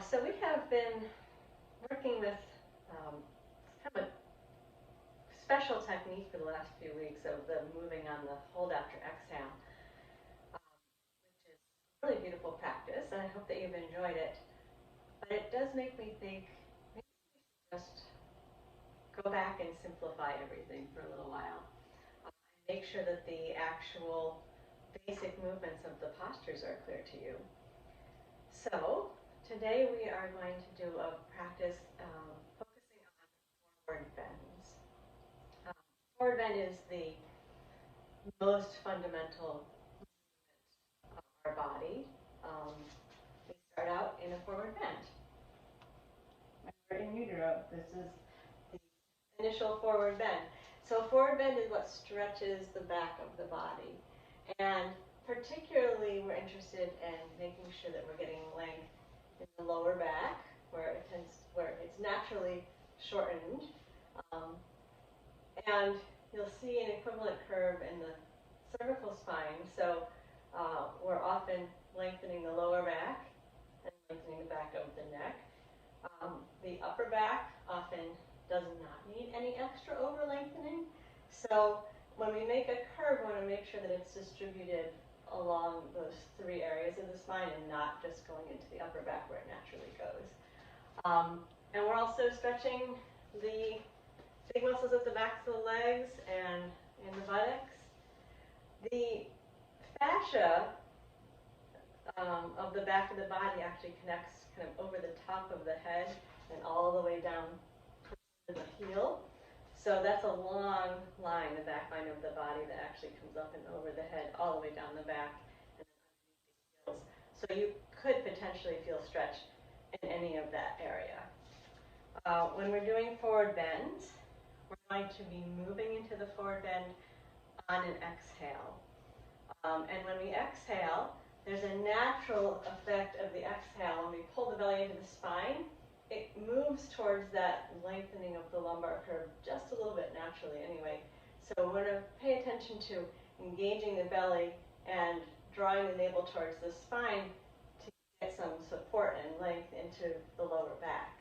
So we have been working with kind of a special technique for the last few weeks of the moving on the hold after exhale, which is a really beautiful practice, and I hope that you've enjoyed it. But it does make me think maybe we should just go back and simplify everything for a little while. And make sure that the actual basic movements of the postures are clear to you. So today we are going to do a practice focusing on forward bends. Forward bend is the most fundamental movement of our body. We start out in a forward bend. We're in utero. This is the initial forward bend. So forward bend is what stretches the back of the body. And particularly we're interested in making sure that we're getting length in the lower back, where it's naturally shortened. And you'll see an equivalent curve in the cervical spine. So we're often lengthening the lower back and lengthening the back of the neck. The upper back often does not need any extra over lengthening. So when we make a curve, we want to make sure that it's distributed along those three areas of the spine and not just going into the upper back where it naturally goes. And we're also stretching the big muscles at the backs of the legs and in the buttocks. The fascia of the back of the body actually connects kind of over the top of the head and all the way down to the heel. So that's a long line, the back line of the body that actually comes up and over the head all the way down the back and then underneath the heels. So you could potentially feel stretch in any of that area. When we're doing forward bends, we're going to be moving into the forward bend on an exhale. And when we exhale, there's a natural effect of the exhale. When we pull the belly into the spine, it moves towards that lengthening of the lumbar curve just a little bit naturally anyway. So we're going to pay attention to engaging the belly and drawing the navel towards the spine to get some support and length into the lower back.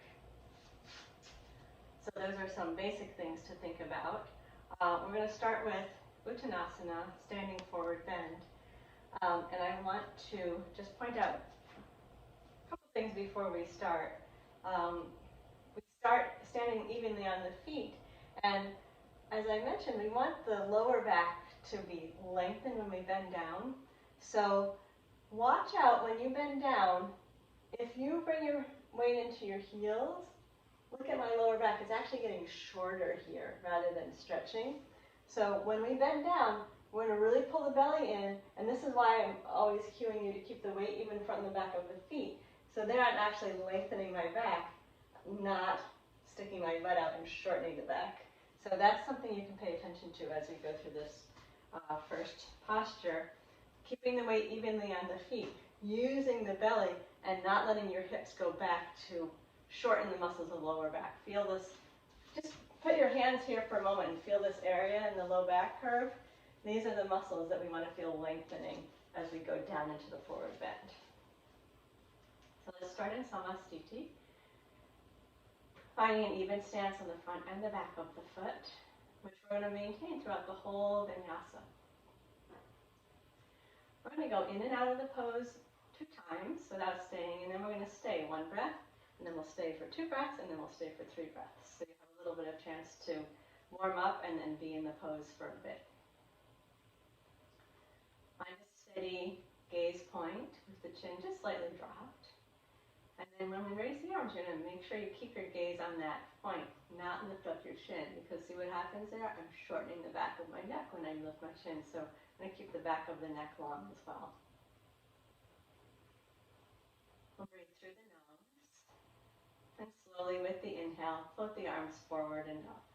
So those are some basic things to think about. We're going to start with Uttanasana, standing forward bend. And I want to just point out a couple things before we start. We start standing evenly on the feet, and as I mentioned, we want the lower back to be lengthened when we bend down. So watch out when you bend down. If you bring your weight into your heels, look at my lower back. It's actually getting shorter here rather than stretching. So when we bend down, we're going to really pull the belly in, and this is why I'm always cueing you to keep the weight even front and the back of the feet. So there I'm actually lengthening my back, not sticking my butt out and shortening the back. So that's something you can pay attention to as we go through this first posture. Keeping the weight evenly on the feet, using the belly and not letting your hips go back to shorten the muscles of the lower back. Feel this, just put your hands here for a moment and feel this area in the low back curve. These are the muscles that we want to feel lengthening as we go down into the forward bend. So let's start in Samasthiti. Finding an even stance on the front and the back of the foot, which we're going to maintain throughout the whole vinyasa. We're going to go in and out of the pose 2 times without staying, and then we're going to stay 1 breath, and then we'll stay for 2 breaths, and then we'll stay for 3 breaths. So you have a little bit of chance to warm up and then be in the pose for a bit. Find a steady gaze point with the chin just slightly dropped. And then when we raise the arms, you're going to make sure you keep your gaze on that point, not lift up your chin, because see what happens there? I'm shortening the back of my neck when I lift my chin, so I'm going to keep the back of the neck long as well. We'll breathe through the nose, and slowly with the inhale, float the arms forward and up.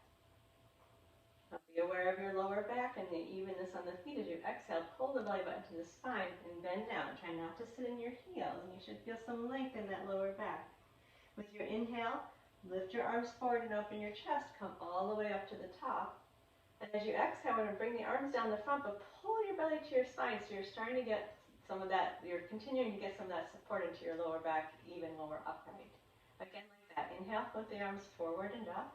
Now be aware of your lower back and the evenness on the feet as you exhale. Pull the belly button to the spine and bend down. Try not to sit in your heels, and you should feel some length in that lower back. With your inhale, lift your arms forward and open your chest. Come all the way up to the top. And as you exhale, we're going to bring the arms down the front, but pull your belly to your spine so you're starting to get some of that, you're continuing to get some of that support into your lower back, even lower upright. Again, like that. Inhale, float the arms forward and up.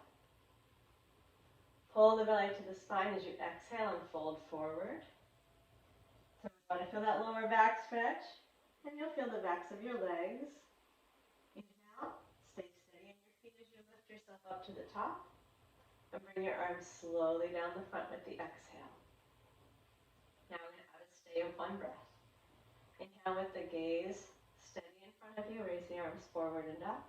Pull the belly to the spine as you exhale and fold forward. So you want to feel that lower back stretch, and you'll feel the backs of your legs. Inhale, stay steady in your feet as you lift yourself up to the top. And bring your arms slowly down the front with the exhale. Now we're going to have a stay of one breath. Inhale with the gaze steady in front of you. Raise the arms forward and up.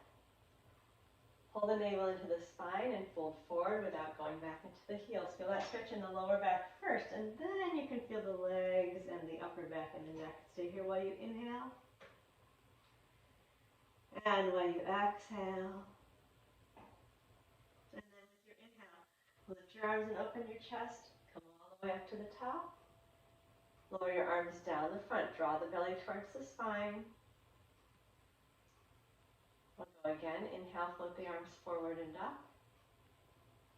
Pull the navel into the spine and fold forward without going back into the heels. Feel that stretch in the lower back first, and then you can feel the legs and the upper back and the neck. Stay here while you inhale. And while you exhale. And then with your inhale, lift your arms and open your chest. Come all the way up to the top. Lower your arms down the front. Draw the belly towards the spine. We'll go again. Inhale, float the arms forward and up.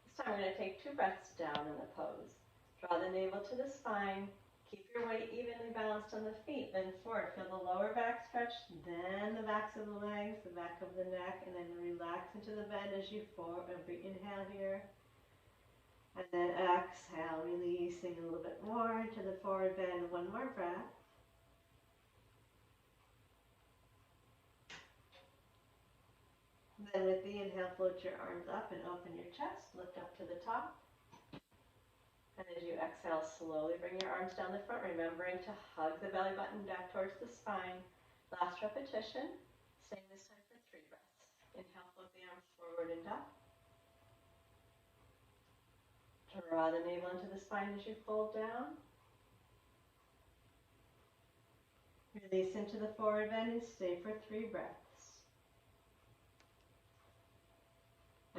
This time we're going to take 2 breaths down in the pose. Draw the navel to the spine. Keep your weight evenly balanced on the feet. Then forward. Feel the lower back stretch, then the backs of the legs, the back of the neck, and then relax into the bend as you forward. Inhale here. And then exhale, releasing a little bit more into the forward bend. One more breath. Then with the inhale, float your arms up and open your chest. Lift up to the top. And as you exhale, slowly bring your arms down the front, remembering to hug the belly button back towards the spine. Last repetition. Staying this time for 3 breaths. Inhale, float the arms forward and up. Draw the navel into the spine as you fold down. Release into the forward bend and stay for 3 breaths.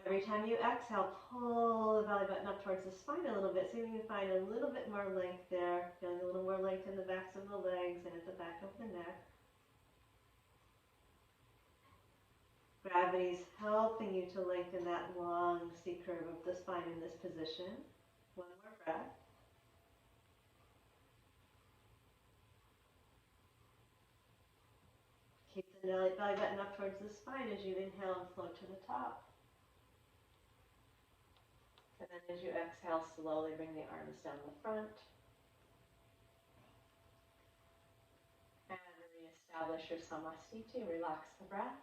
Every time you exhale, pull the belly button up towards the spine a little bit, so you can find a little bit more length there, feeling a little more length in the backs of the legs and at the back of the neck. Gravity's helping you to lengthen that long C curve of the spine in this position. One more breath. Keep the belly button up towards the spine as you inhale and float to the top. And then as you exhale, slowly bring the arms down the front. And reestablish your samasthiti. Relax the breath.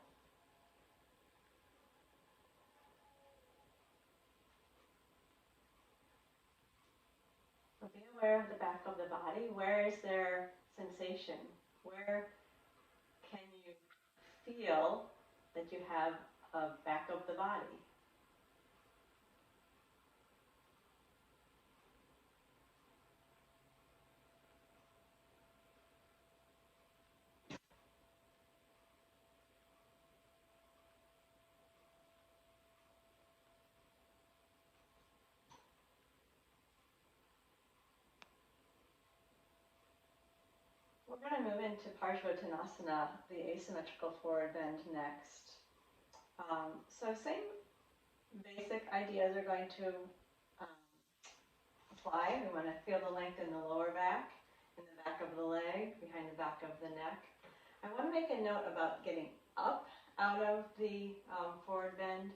So be aware of the back of the body. Where is there sensation? Where can you feel that you have a back of the body? We're going to move into Parsvottanasana, the asymmetrical forward bend next. So same basic ideas are going to apply. We want to feel the length in the lower back, in the back of the leg, behind the back of the neck. I want to make a note about getting up out of the forward bend.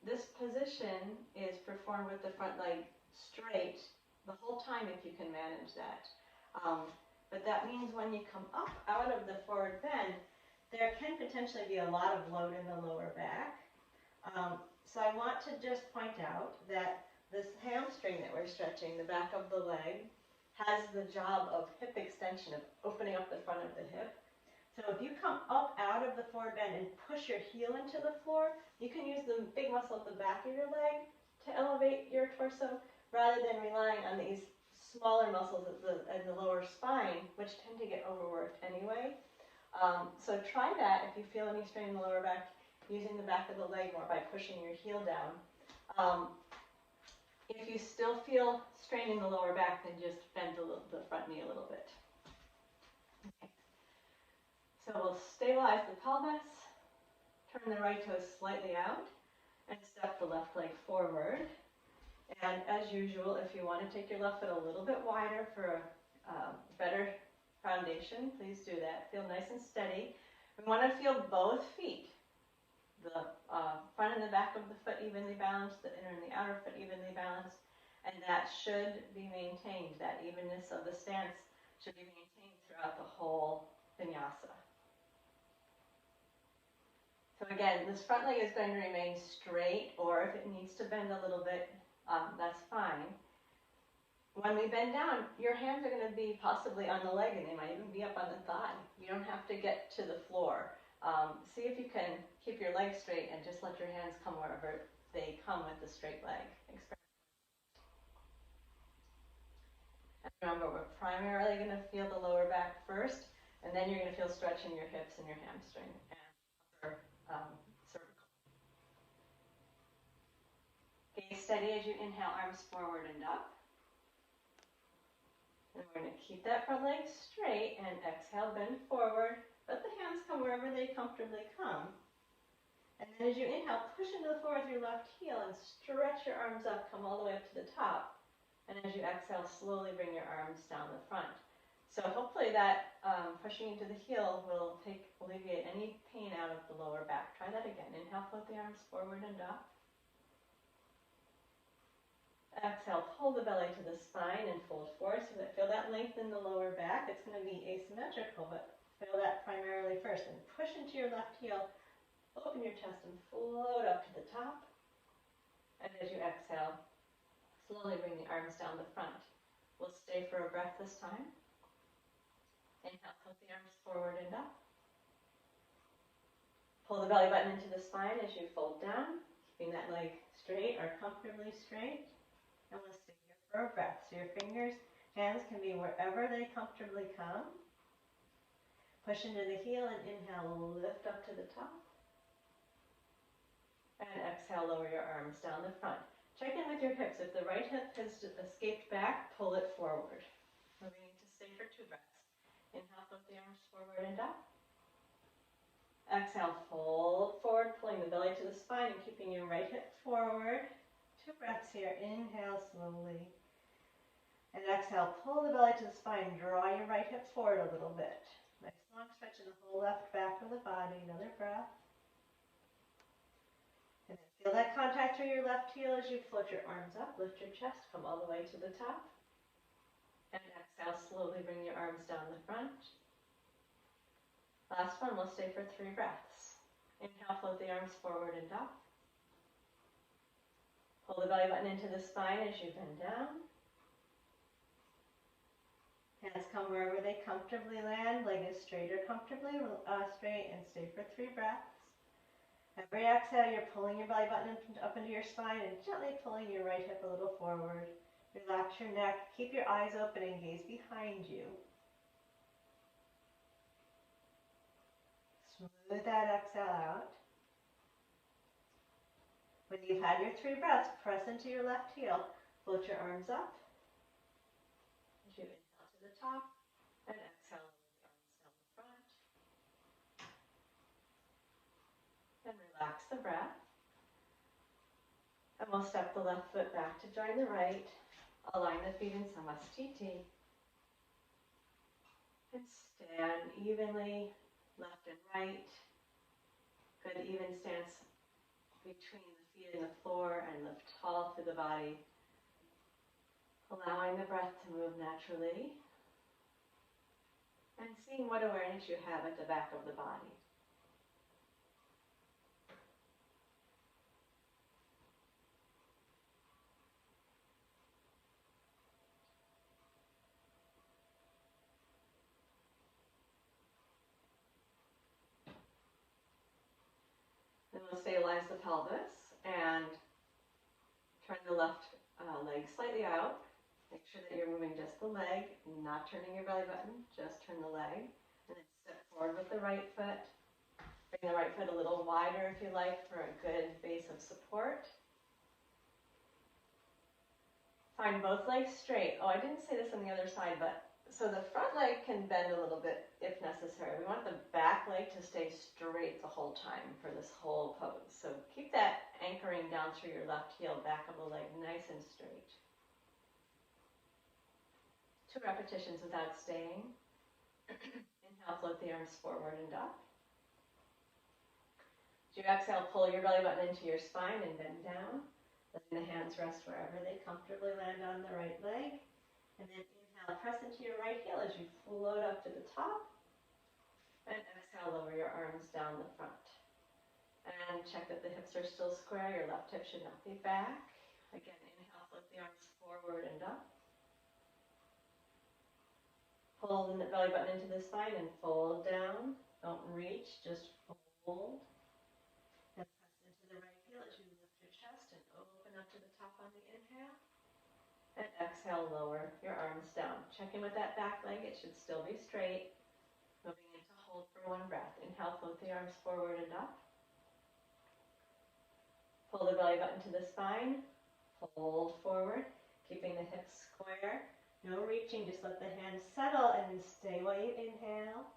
This position is performed with the front leg straight the whole time if you can manage that. But that means when you come up out of the forward bend, there can potentially be a lot of load in the lower back. So I want to just point out that this hamstring that we're stretching, the back of the leg, has the job of hip extension, of opening up the front of the hip. So if you come up out of the forward bend and push your heel into the floor, you can use the big muscle at the back of your leg to elevate your torso, rather than relying on these smaller muscles in the lower spine, which tend to get overworked anyway. So try that if you feel any strain in the lower back, using the back of the leg more by pushing your heel down. If you still feel strain in the lower back, then just bend the front knee a little bit. Okay. So we'll stabilize the pelvis, turn the right toe slightly out, and step the left leg forward. And as usual, if you want to take your left foot a little bit wider for a better foundation, please do that. Feel nice and steady. We want to feel both feet, the front and the back of the foot evenly balanced, the inner and the outer foot evenly balanced, and that should be maintained. That evenness of the stance should be maintained throughout the whole vinyasa. So again, this front leg is going to remain straight, or if it needs to bend a little bit, that's fine. When we bend down, your hands are going to be possibly on the leg, and they might even be up on the thigh. You don't have to get to the floor. See if you can keep your legs straight and just let your hands come wherever they come with the straight leg. And remember, we're primarily going to feel the lower back first, and then you're going to feel stretch in your hips and your hamstring and upper cervical. Gaze steady as you inhale, arms forward and up. And we're going to keep that front leg straight and exhale, bend forward. Let the hands come wherever they comfortably come. And then as you inhale, push into the floor with your left heel and stretch your arms up, come all the way up to the top. And as you exhale, slowly bring your arms down the front. So hopefully that pushing into the heel will alleviate any pain out of the lower back. Try that again. Inhale, float the arms forward and up. Exhale, pull the belly to the spine and fold forward so that feel that length in the lower back. It's going to be asymmetrical, but feel that primarily first. And push into your left heel, open your chest and float up to the top. And as you exhale, slowly bring the arms down the front. We'll stay for a breath this time. Inhale, float the arms forward and up. Pull the belly button into the spine as you fold down, keeping that leg straight or comfortably straight. And we'll stay here for a breath. So your fingers, hands can be wherever they comfortably come. Push into the heel and inhale, lift up to the top. And exhale, lower your arms down the front. Check in with your hips. If the right hip has escaped back, pull it forward. We're going to stay for 2 breaths. Inhale, float the arms forward and up. Exhale, fold forward, pulling the belly to the spine and keeping your right hip forward. 2 breaths here. Inhale slowly. And exhale, pull the belly to the spine. Draw your right hip forward a little bit. Nice long stretch in the whole left back of the body. Another breath. And then feel that contact through your left heel as you float your arms up. Lift your chest. Come all the way to the top. And exhale, slowly bring your arms down the front. Last one, we'll stay for 3 breaths. Inhale, float the arms forward and up. Pull the belly button into the spine as you bend down. Hands come wherever they comfortably land. Leg is straight or comfortably straight, and stay for 3 breaths. Every exhale, you're pulling your belly button up into your spine and gently pulling your right hip a little forward. Relax your neck. Keep your eyes open and gaze behind you. Smooth that exhale out. When you've had your 3 breaths, press into your left heel. Float your arms up. As you inhale to the top and exhale, the arms down the front. And relax the breath. And we'll step the left foot back to join the right. Align the feet in Samastiti. And stand evenly, left and right. Good even stance between the feet and the floor, and lift tall through the body. Allowing the breath to move naturally. And seeing what awareness you have at the back of the body. Then we'll stabilize the pelvis and turn the left leg slightly out. Make sure that you're moving just the leg, not turning your belly button, just turn the leg. And then step forward with the right foot. Bring the right foot a little wider if you like for a good base of support. Find both legs straight. Oh, I didn't say this on the other side, but so the front leg can bend a little bit if necessary. We want the back leg to stay straight the whole time for this whole pose. So keep that anchoring down through your left heel, back of the leg, nice and straight. 2 repetitions without staying. Inhale, float the arms forward and up. As you exhale, pull your belly button into your spine and bend down. Letting the hands rest wherever they comfortably land on the right leg. And then inhale, press into your right heel as you float up to the top. And exhale, lower your arms down the front. And check that the hips are still square. Your left hip should not be back. Again, inhale, float the arms forward and up. Pull the belly button into the spine and fold down. Don't reach, just fold. And press into the right heel as you lift your chest and open up to the top on the inhale. And exhale, lower your arms down. Check in with that back leg. It should still be straight. Moving into hold for one breath. Inhale, float the arms forward and up. Pull the belly button to the spine. Fold forward, keeping the hips square. No reaching, just let the hands settle and stay while you inhale.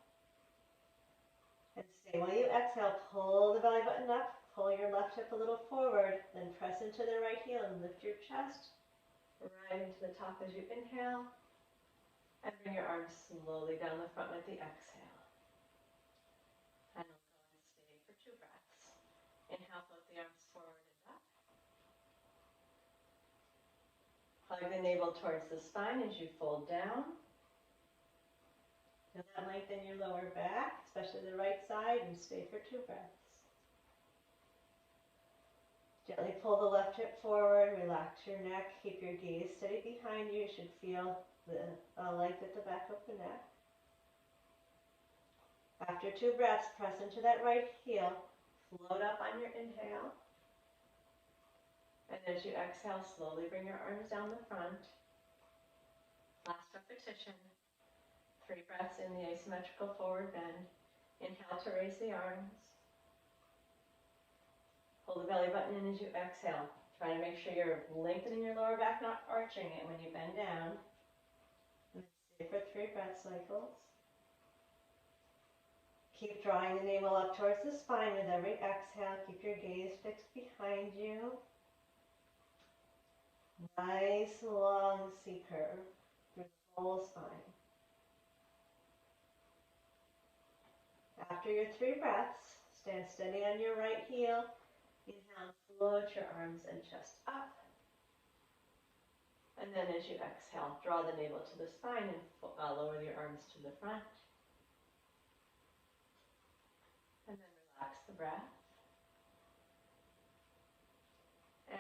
And stay while you exhale. Pull the belly button up. Pull your left hip a little forward. Then press into the right heel and lift your chest. Right into the top as you inhale. And bring your arms slowly down the front with the exhale. And we'll go and stay for 2 breaths. Inhale, float the arms forward and up. Hug the navel towards the spine as you fold down. Feel that lengthen your lower back, especially the right side, and stay for 2 breaths. Gently pull the left hip forward, relax your neck, keep your gaze steady behind you. You should feel the length at the back of the neck. After 2 breaths, press into that right heel, float up on your inhale. And as you exhale, slowly bring your arms down the front. Last repetition. 3 breaths in the asymmetrical forward bend. Inhale to raise the arms. Pull the belly button in as you exhale. Try to make sure you're lengthening your lower back, not arching it when you bend down. And stay for 3 breath cycles. Keep drawing the navel up towards the spine with every exhale. Keep your gaze fixed behind you. Nice long C curve through the whole spine. After your 3 breaths, stand steady on your right heel. Inhale, float your arms and chest up. And then as you exhale, draw the navel to the spine and lower your arms to the front. And then relax the breath.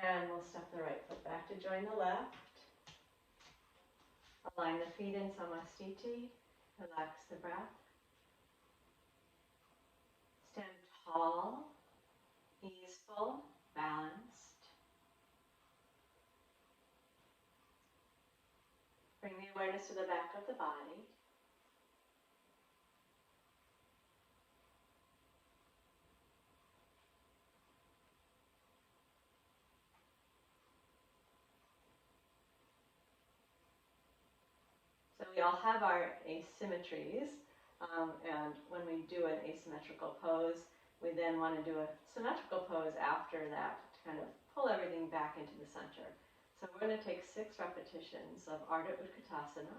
And we'll step the right foot back to join the left. Align the feet in Samastiti. Relax the breath. Stand tall, easeful, balanced. Bring the awareness to the back of the body. So we all have our asymmetries, and when we do an asymmetrical pose, we then want to do a symmetrical pose after that to kind of pull everything back into the center. So we're going to take 6 repetitions of Ardha Utkatasana.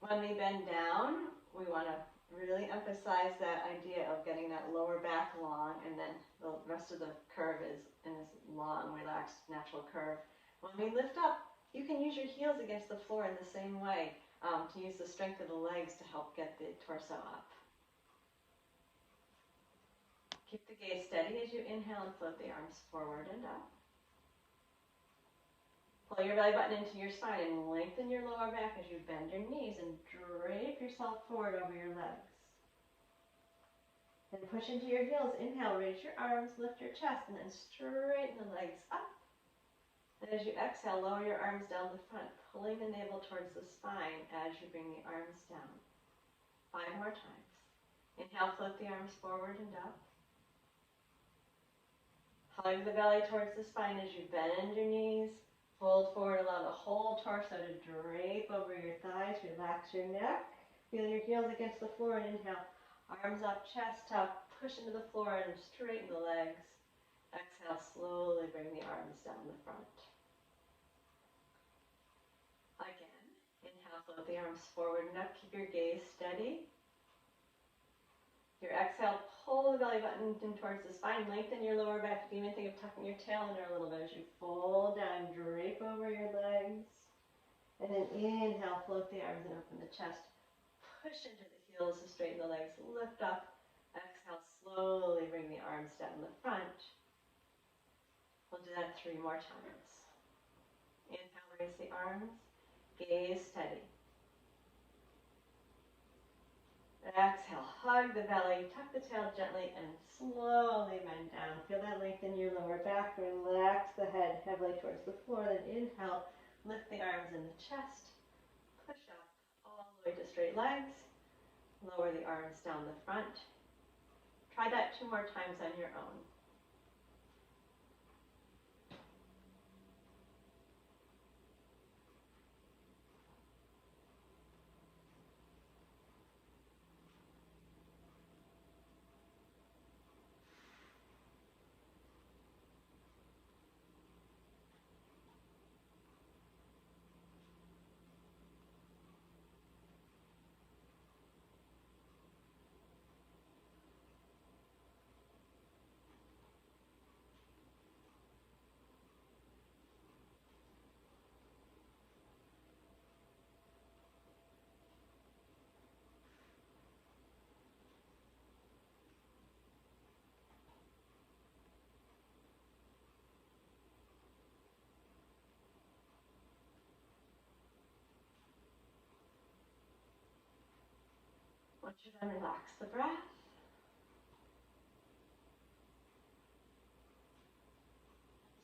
When we bend down, we want to really emphasize that idea of getting that lower back long, and then the rest of the curve is in this long, relaxed, natural curve. When we lift up, you can use your heels against the floor in the same way to use the strength of the legs to help get the torso up. Keep the gaze steady as you inhale and float the arms forward and up. Pull your belly button into your spine and lengthen your lower back as you bend your knees and drape yourself forward over your legs. Then push into your heels. Inhale, raise your arms, lift your chest, and then straighten the legs up. And as you exhale, lower your arms down the front, pulling the navel towards the spine as you bring the arms down. 5 more times. Inhale, float the arms forward and up. Hug the belly towards the spine as you bend your knees. Fold forward, allow the whole torso to drape over your thighs. Relax your neck. Feel your heels against the floor and inhale. Arms up, chest up, push into the floor and straighten the legs. Exhale, slowly bring the arms down the front. Again, inhale. float the arms forward and up. Keep your gaze steady. Your exhale, pull the belly button in towards the spine. Lengthen your lower back. You can even think of tucking your tail under a little bit as you fold down, drape over your legs. And then inhale, float the arms and open the chest. Push into the heels to straighten the legs. Lift up. Exhale, slowly bring the arms down the front. We'll do that 3 more times. Inhale, raise the arms. Gaze steady. Exhale, hug the belly, tuck the tail gently, and slowly bend down. Feel that length in your lower back. Relax the head heavily towards the floor. Then inhale, lift the arms in the chest. Push up all the way to straight legs. Lower the arms down the front. Try that 2 more times on your own. Once you're done, relax the breath.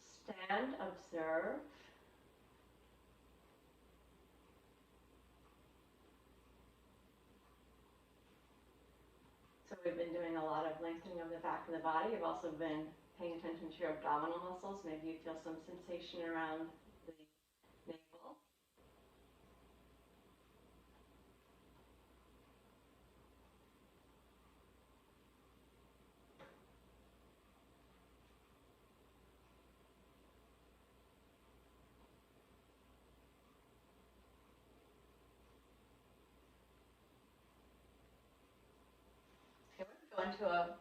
Stand, observe. So we've been doing a lot of lengthening of the back of the body. You've also been paying attention to your abdominal muscles. Maybe you feel some sensation around the navel. Go into a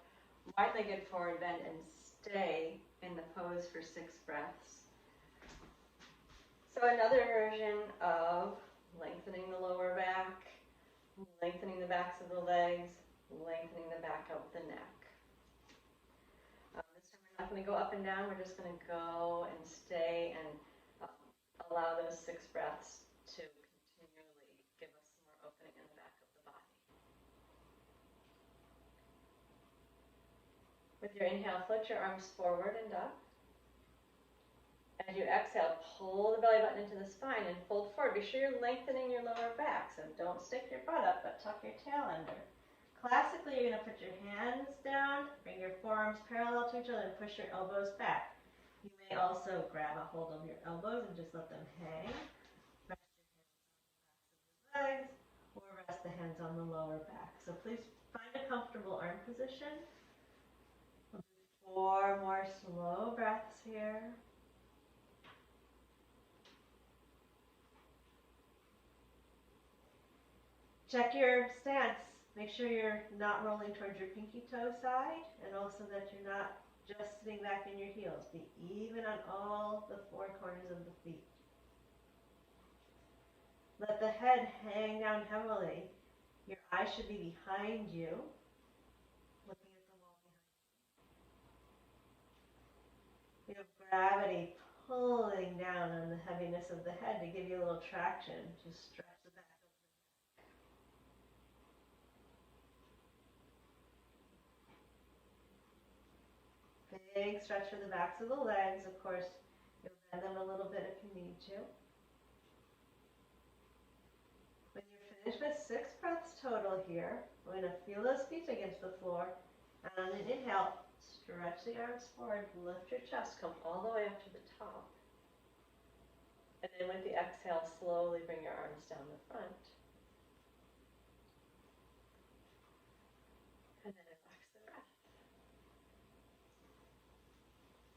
wide-legged forward bend and stay in the pose for 6 breaths. So another version of lengthening the lower back, lengthening the backs of the legs, lengthening the back of the neck. This time we're not going to go up and down, we're just going to go and stay and allow those 6 breaths to continually give us some more opening in the back of the body. With your inhale, float your arms forward and up. As you exhale, pull the belly button into the spine and fold forward. Be sure you're lengthening your lower back, so don't stick your butt up, but tuck your tail under. Classically, you're going to put your hands down, bring your forearms parallel to each other, and push your elbows back. You may also grab a hold of your elbows and just let them hang. Rest your hands on the backs of the legs, or rest the hands on the lower back. So please find a comfortable arm position. 4 more slow breaths here. Check your stance. Make sure you're not rolling towards your pinky toe side, and also that you're not just sitting back in your heels. Be even on all the 4 corners of the feet. Let the head hang down heavily. Your eyes should be behind you, looking at the wall behind you. You have gravity pulling down on the heaviness of the head to give you a little traction. Just stretch the back of the neck. Big stretch for the backs of the legs. Of course, you'll bend them a little bit if you need to. When you're finished with 6 breaths total here, we're going to feel those feet against the floor. And on an inhale, stretch the arms forward, lift your chest, come all the way up to the top. And then with the exhale, slowly bring your arms down the front. And then relax the breath.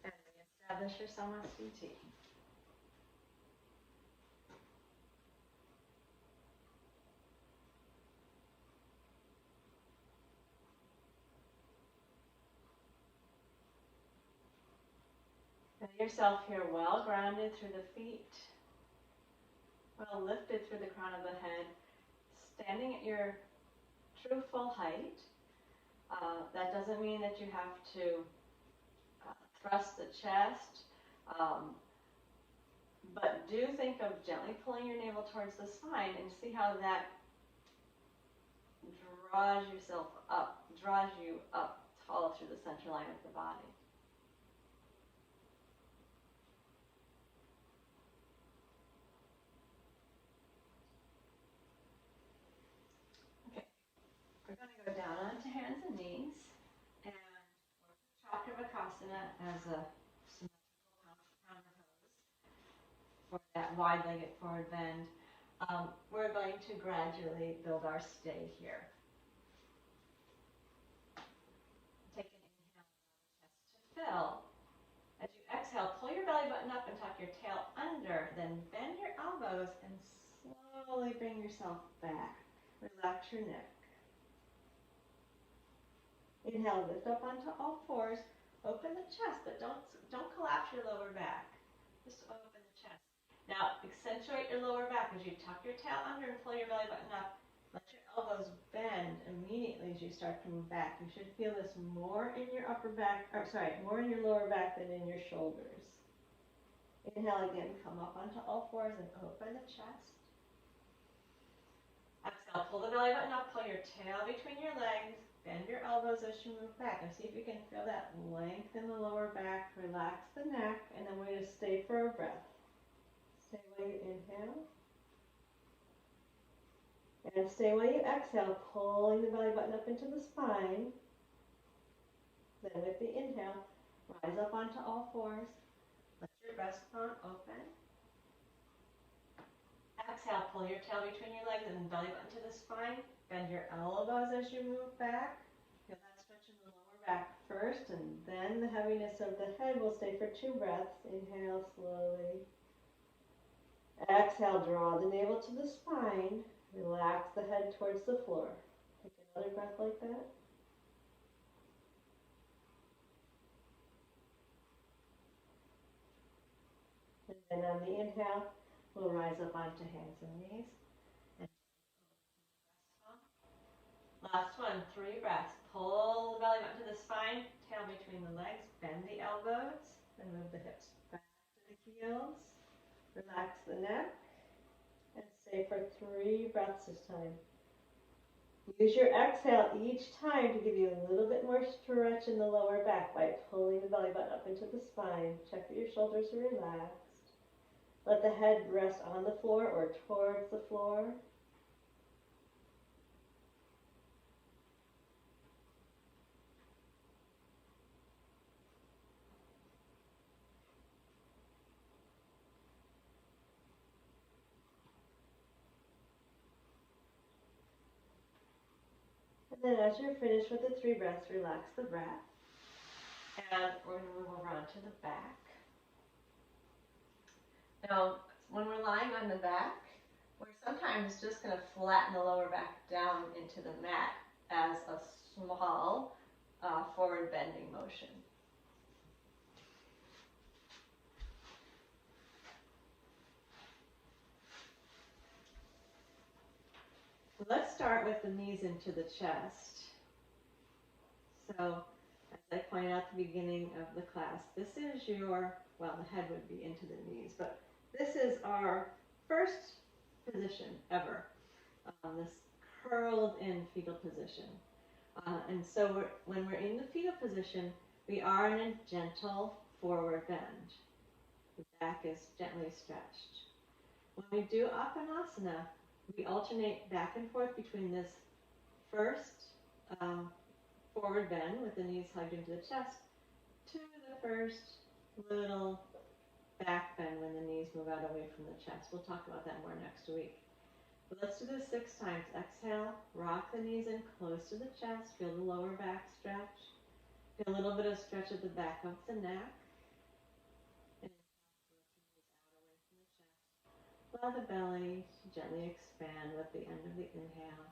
And reestablish your Samasthiti. yourself here well grounded through the feet, well lifted through the crown of the head, standing at your true full height. That doesn't mean that you have to thrust the chest, but do think of gently pulling your navel towards the spine and see how that draws you up tall through the center line of the body. Okay, we're going to go down onto hands and knees and work Chakravarkasana as a symmetrical counter pose for that wide-legged forward bend. We're going to gradually build our stay here. Take an inhale, chest to fill. As you exhale, pull your belly button up and tuck your tail under, then bend your elbows and slowly bring yourself back. Relax your neck. Inhale, lift up onto all fours. Open the chest, but don't collapse your lower back. Just open the chest. Now, accentuate your lower back as you tuck your tail under and pull your belly button up. Let your elbows bend immediately as you start to move back. You should feel this more in your more in your lower back than in your shoulders. Inhale again, come up onto all fours and open the chest. Exhale, pull the belly button up, pull your tail between your legs, bend your elbows as you move back, and see if you can feel that length in the lower back. Relax the neck, and then we're going to stay for a breath. Stay while you inhale. And stay while you exhale, pulling the belly button up into the spine. Then with the inhale, rise up onto all fours. Let your breastbone open. Exhale, pull your tail between your legs and belly button to the spine. Bend your elbows as you move back. Feel that stretch in the lower back first, and then the heaviness of the head will stay for 2 breaths. Inhale slowly. Exhale, draw the navel to the spine. Relax the head towards the floor. Take another breath like that. And then on the inhale, we'll rise up onto hands and knees. And last one, 3 breaths. Pull the belly button to the spine, tail between the legs, bend the elbows, and move the hips back to the heels. Relax the neck, and stay for 3 breaths this time. Use your exhale each time to give you a little bit more stretch in the lower back by pulling the belly button up into the spine. Check that your shoulders are relaxed. Let the head rest on the floor or towards the floor. And then as you're finished with the 3 breaths, relax the breath. And we're going to move over onto the back. Now, when we're lying on the back, we're sometimes just going to flatten the lower back down into the mat as a small forward bending motion. Let's start with the knees into the chest. So, as I pointed out at the beginning of the class, this is the head would be into the knees, but this is our first position ever, this curled in fetal position. And so when we're in the fetal position, we are in a gentle forward bend. The back is gently stretched. When we do Apanasana, we alternate back and forth between this first forward bend with the knees hugged into the chest to the first little back bend when the knees move out away from the chest. We'll talk about that more next week. But let's do this 6 times. Exhale, rock the knees in close to the chest. Feel the lower back stretch. Feel a little bit of stretch at the back of the neck. And allow the belly to gently expand with the end of the inhale.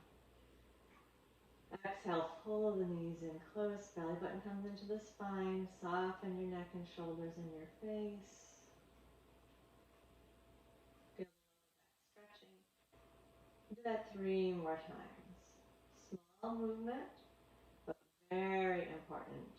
Exhale, pull the knees in close, belly button comes into the spine, soften your neck and shoulders and your face. Feel the lower back stretching. Do that 3 more times. Small movement, but very important.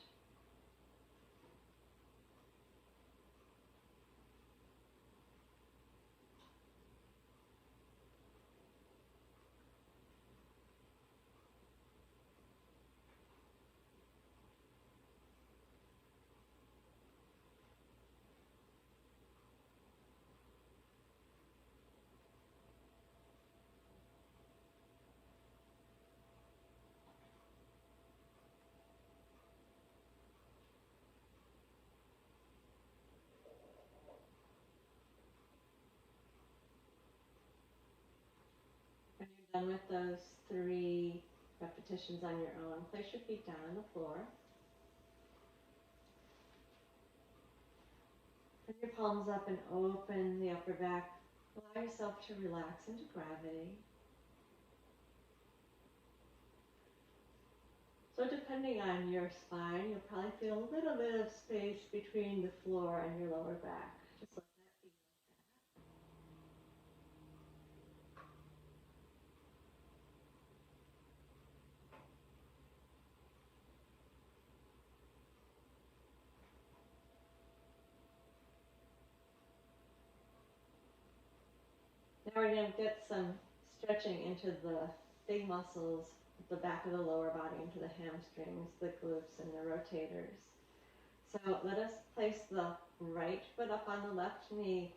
When you're done with those 3 repetitions on your own, place your feet down on the floor. Bring your palms up and open the upper back. Allow yourself to relax into gravity. So depending on your spine, you'll probably feel a little bit of space between the floor and your lower back. Just let that be like that. Now we're going to get some stretching into the big muscles at the back of the lower body, into the hamstrings, the glutes, and the rotators. So let us place the right foot up on the left knee.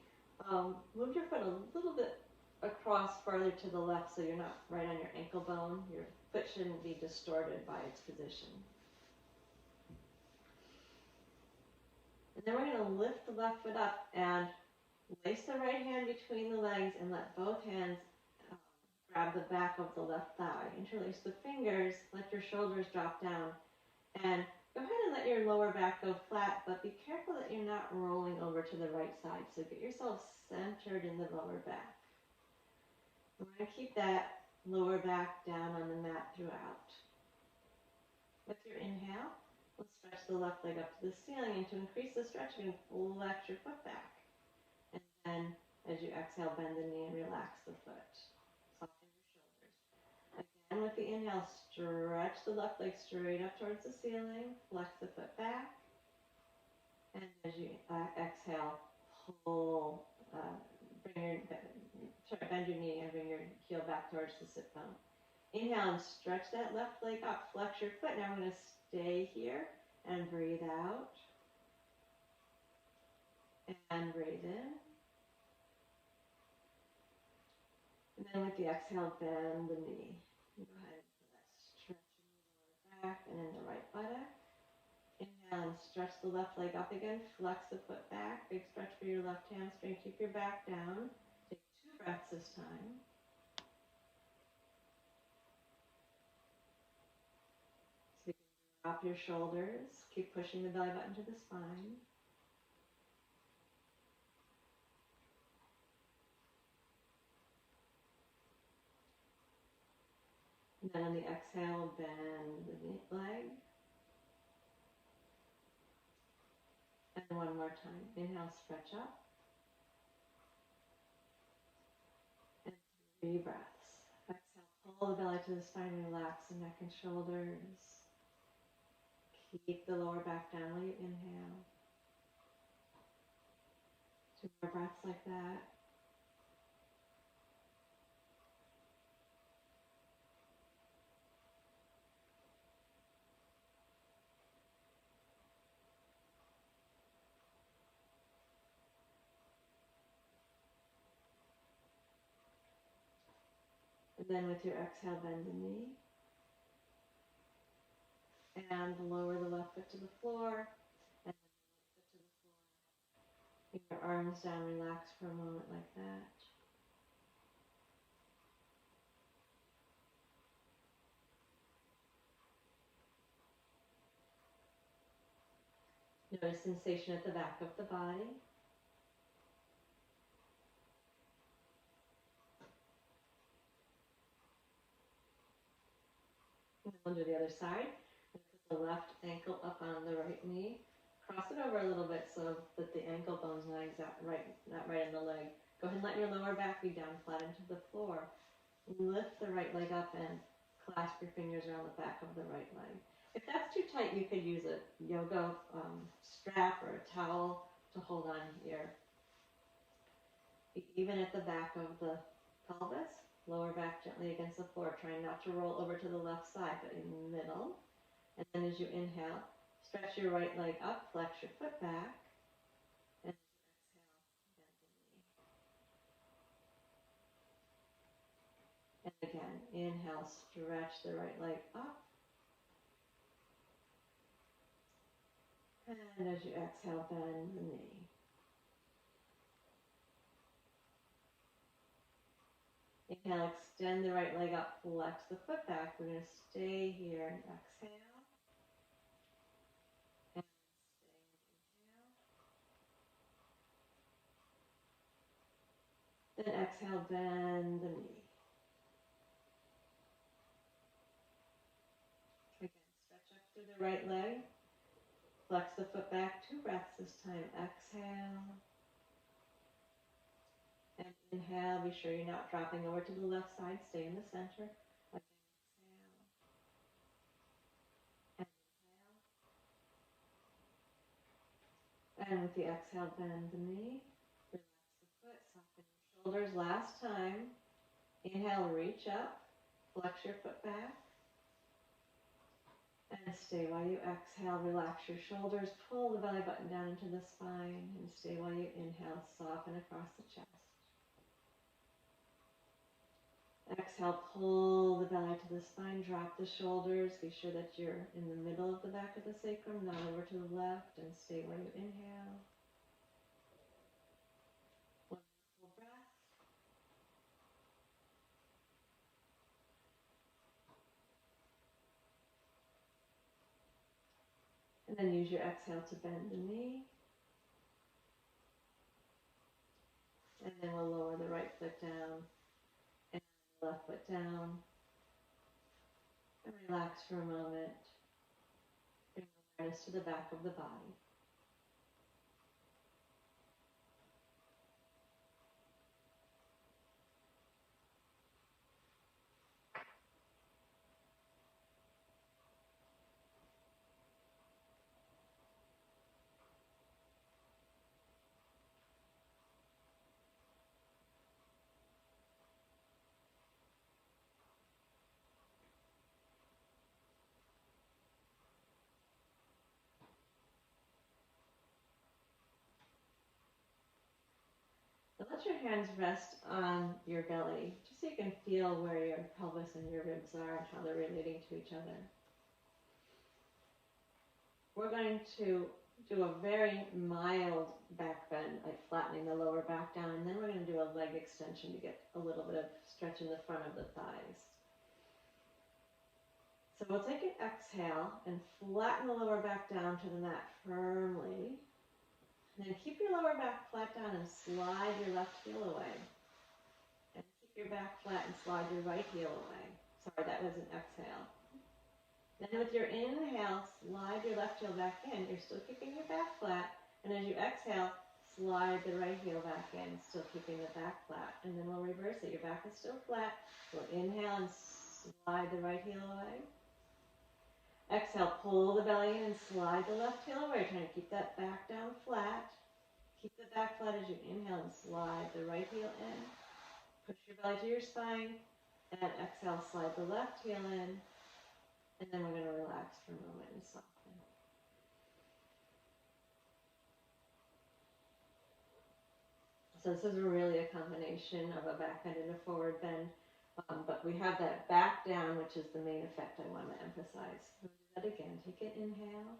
Move your foot a little bit across farther to the left so you're not right on your ankle bone. Your foot shouldn't be distorted by its position. And then we're going to lift the left foot up and place the right hand between the legs and let both hands grab the back of the left thigh. Interlace the fingers, let your shoulders drop down, and go ahead and let your lower back go flat, but be careful that you're not rolling over to the right side. So get yourself centered in the lower back. We're going to keep that lower back down on the mat throughout. With your inhale, we'll stretch the left leg up to the ceiling, and to increase the stretch, you can flex your foot back. And then, as you exhale, bend the knee and relax the foot. Soften your shoulders. Again, with the inhale, stretch the left leg straight up towards the ceiling, flex the foot back. And as you exhale, pull, bend your knee and bring your heel back towards the sit bone. Inhale and stretch that left leg up, flex your foot. Now I'm going to stay here and breathe out. And breathe in. And then with the exhale, bend the knee. Go ahead and feel that stretch in the lower back and in the right buttock. Inhale and stretch the left leg up again. Flex the foot back. Big stretch for your left hamstring. Keep your back down. Take 2 breaths this time. So you can drop your shoulders. Keep pushing the belly button to the spine. And then on the exhale, bend the leg. And one more time. Inhale, stretch up. And 3 breaths. Exhale, pull the belly to the spine, relax the neck and shoulders. Keep the lower back down while you inhale. 2 more breaths like that. And then with your exhale, bend the knee. And lower the left foot to the floor. And then the right foot to the floor. Bring your arms down, relax for a moment like that. Notice sensation at the back of the body. And We'll do the other side. Put the left ankle up on the right knee. Cross it over a little bit so that the ankle bone's not right in the leg. Go ahead and let your lower back be down flat into the floor. Lift the right leg up and clasp your fingers around the back of the right leg. If that's too tight, you could use a yoga strap or a towel to hold on here. Be even at the back of the pelvis, lower back gently against the floor. Try not to roll over to the left side, but in the middle. And then as you inhale, stretch your right leg up, flex your foot back, and exhale, bend the knee. And again, inhale, stretch the right leg up. And as you exhale, bend the knee. Inhale, extend the right leg up, flex the foot back. We're going to stay here and exhale. And stay and inhale. Then exhale, bend the knee. Again, stretch up through the right leg. Flex the foot back, 2 breaths this time. Exhale. And inhale, be sure you're not dropping over to the left side. Stay in the center. Again, exhale. And inhale. And with the exhale, bend the knee. Relax the foot, soften your shoulders. Last time. Inhale, reach up. Flex your foot back. And stay while you exhale. Relax your shoulders. Pull the belly button down into the spine. And stay while you inhale. Soften across the chest. Exhale, pull the belly to the spine, drop the shoulders. Be sure that you're in the middle of the back of the sacrum, not over to the left, and stay where you inhale. One full breath. And then use your exhale to bend the knee. And then we'll lower the right foot down and the left foot down. And relax for a moment. Bring awareness to the back of the body. So let your hands rest on your belly, just so you can feel where your pelvis and your ribs are and how they're relating to each other. We're going to do a very mild back bend, like flattening the lower back down, and then we're going to do a leg extension to get a little bit of stretch in the front of the thighs. So we'll take an exhale and flatten the lower back down to the mat firmly. And then keep your lower back flat down and slide your left heel away. And keep your back flat and slide your right heel away. Sorry, that was an exhale. Then with your inhale, slide your left heel back in. You're still keeping your back flat. And as you exhale, slide the right heel back in, still keeping the back flat. And then we'll reverse it. Your back is still flat. We'll inhale and slide the right heel away. Exhale, pull the belly in and slide the left heel away. Trying to keep that back down flat. Keep the back flat as you inhale and slide the right heel in. Push your belly to your spine. And exhale, slide the left heel in. And then we're going to relax for a moment and soften. So this is really a combination of a back bend and a forward bend. But we have that back down, which is the main effect I want to emphasize. We'll do that again. Take an inhale.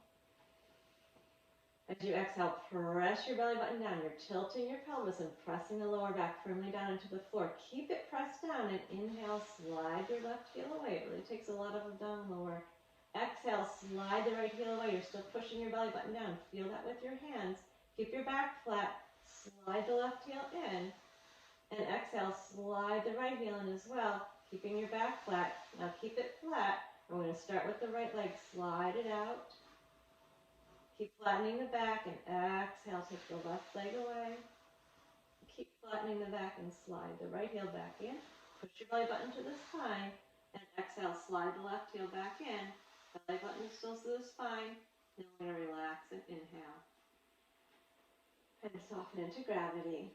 As you exhale, press your belly button down. You're tilting your pelvis and pressing the lower back firmly down into the floor. Keep it pressed down and inhale, slide your left heel away. It really takes a lot of abdominal work. Exhale, slide the right heel away. You're still pushing your belly button down. Feel that with your hands. Keep your back flat. Slide the left heel in. And exhale, slide the right heel in as well, keeping your back flat. Now keep it flat. I'm going to start with the right leg, slide it out. Keep flattening the back and exhale, take the left leg away. Keep flattening the back and slide the right heel back in. Push your belly button to the spine and exhale, slide the left heel back in. Belly button still to the spine. Then we're going to relax and inhale. And soften into gravity.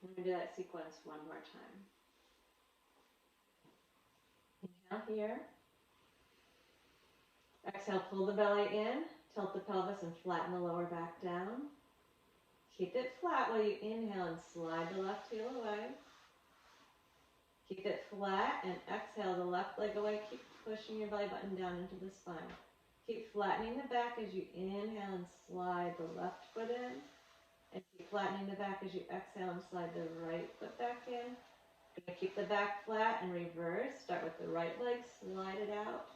We're going to do that sequence one more time. Inhale here. Exhale, pull the belly in, tilt the pelvis and flatten the lower back down. Keep it flat while you inhale and slide the left heel away. Keep it flat and exhale the left leg away. Keep pushing your belly button down into the spine. Keep flattening the back as you inhale and slide the left foot in. And keep flattening the back as you exhale and slide the right foot back in. You're going to keep the back flat and reverse. Start with the right leg, slide it out.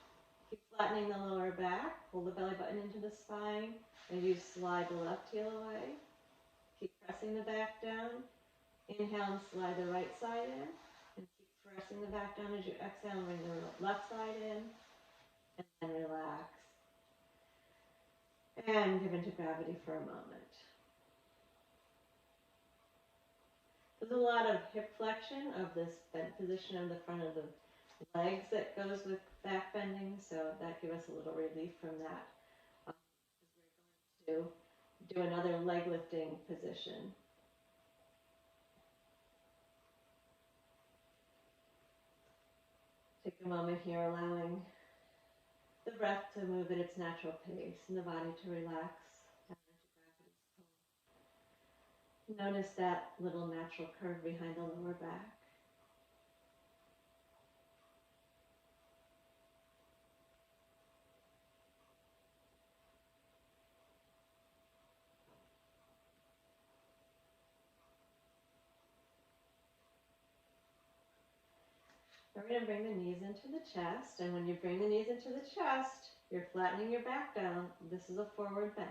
Keep flattening the lower back. Pull the belly button into the spine as you slide the left heel away. Keep pressing the back down. Inhale and slide the right side in. And keep pressing the back down as you exhale and bring the left side in. And then relax. And give into gravity for a moment. There's a lot of hip flexion of this bent position of the front of the legs that goes with back bending, so that gives us a little relief from that. We're going to do another leg lifting position. Take a moment here, allowing the breath to move at its natural pace and the body to relax. Notice that little natural curve behind the lower back. We're going to bring the knees into the chest, and when you bring the knees into the chest, you're flattening your back down. This is a forward bend.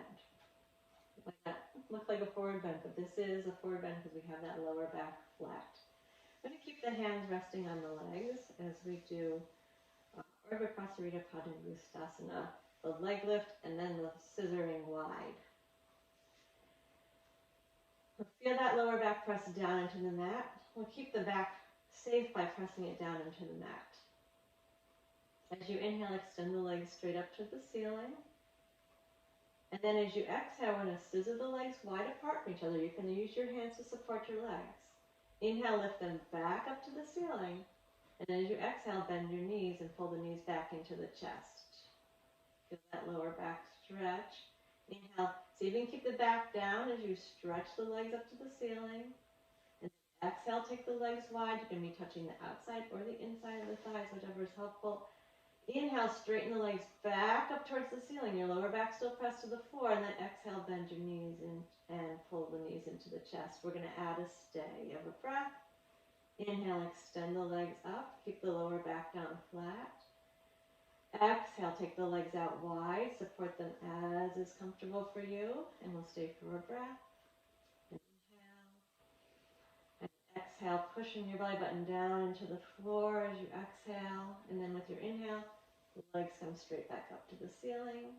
It might not look like a forward bend, but this is a forward bend because we have that lower back flat. I'm going to keep the hands resting on the legs as we do Urdhva Prasarita Padangusthasana, the leg lift and then the scissoring wide. We'll feel that lower back press down into the mat. We'll keep the back safe by pressing it down into the mat. As you inhale, extend the legs straight up to the ceiling. And then as you exhale, we're going to scissor the legs wide apart from each other. You can use your hands to support your legs. Inhale, lift them back up to the ceiling. And then as you exhale, bend your knees and pull the knees back into the chest. Feel that lower back stretch. Inhale, see if you can keep the back down as you stretch the legs up to the ceiling. And exhale, take the legs wide. You can be touching the outside or the inside of the thighs, whichever is helpful. Inhale, straighten the legs back up towards the ceiling. Your lower back still pressed to the floor. And then exhale, bend your knees in and pull the knees into the chest. We're going to add a stay. You have a breath. Inhale, extend the legs up. Keep the lower back down flat. Exhale, take the legs out wide. Support them as is comfortable for you. And we'll stay for a breath. Inhale. And exhale, pushing your belly button down into the floor as you exhale. And then with your inhale, the legs come straight back up to the ceiling.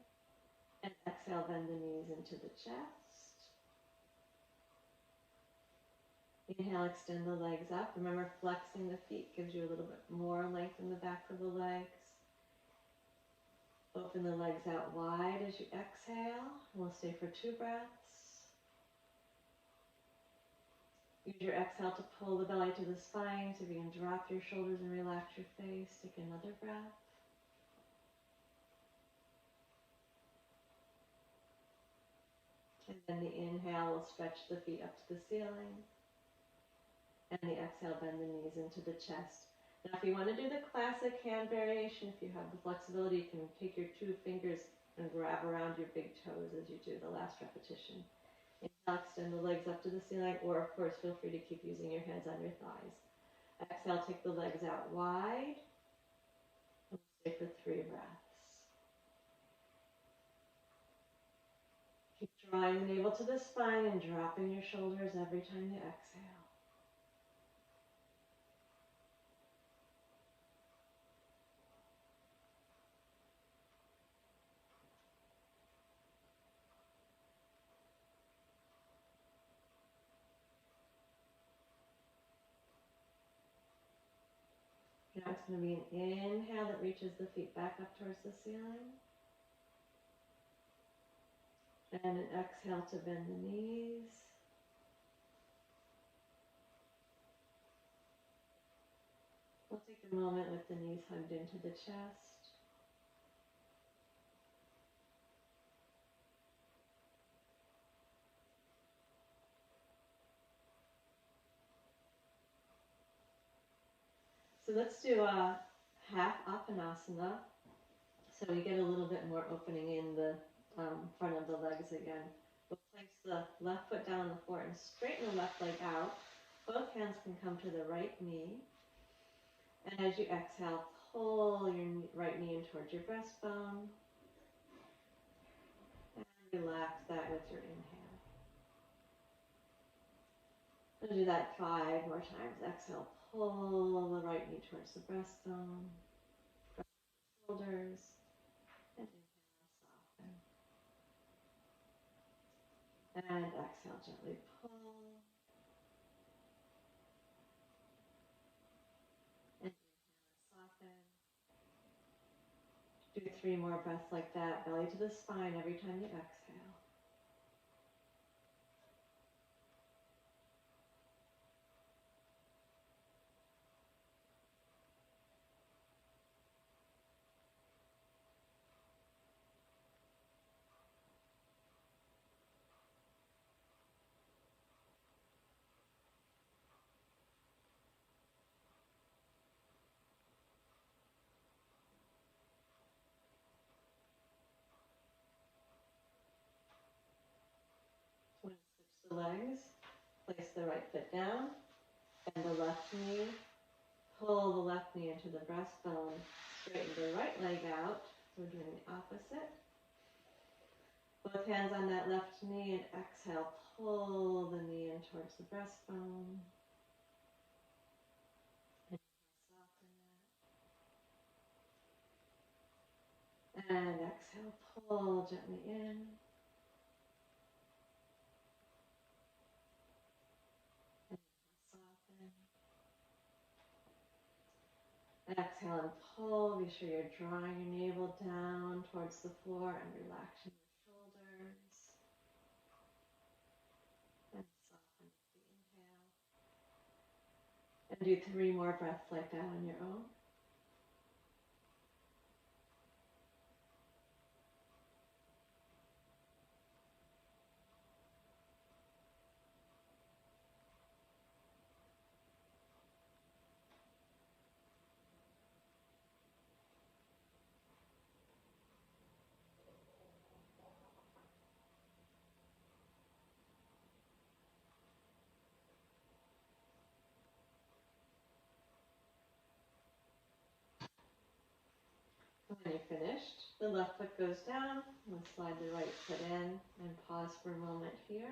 And exhale, bend the knees into the chest. Inhale, extend the legs up. Remember, flexing the feet gives you a little bit more length in the back of the legs. Open the legs out wide as you exhale. We'll stay for 2 breaths. Use your exhale to pull the belly to the spine so you can drop your shoulders and relax your face. Take another breath. And then the inhale will stretch the feet up to the ceiling. And the exhale, bend the knees into the chest. Now, if you want to do the classic hand variation, if you have the flexibility, you can take your 2 fingers and grab around your big toes as you do the last repetition. Inhale, extend the legs up to the ceiling, or of course, feel free to keep using your hands on your thighs. Exhale, take the legs out wide. And stay for 3 breaths. Keep drawing the navel to the spine and dropping your shoulders every time you exhale. Now it's going to be an inhale that reaches the feet back up towards the ceiling. And an exhale to bend the knees. We'll take a moment with the knees hugged into the chest. So let's do a half Apanasana. So we get a little bit more opening in the front of the legs again. We'll place the left foot down on the floor and straighten the left leg out. Both hands can come to the right knee. And as you exhale, pull your right knee in towards your breastbone. And relax that with your inhale. We'll do that 5 more times. Exhale, pull the right knee towards the breastbone. Press the shoulders. And inhale, soften. And exhale, gently pull. And inhale, soften. Do 3 more breaths like that, belly to the spine every time you exhale. We're going to switch the legs. Place the right foot down, bend the left knee, pull the left knee into the breastbone, straighten the right leg out. We're doing the opposite. Both hands on that left knee and exhale, pull the knee in towards the breastbone. And soften that. And exhale, pull gently in. And soften. And exhale and pull. Be sure you're drawing your navel down towards the floor and relaxing your shoulders. And soften with the inhale. And do 3 more breaths like that on your own. When you're finished, the left foot goes down. We'll slide the right foot in and pause for a moment here.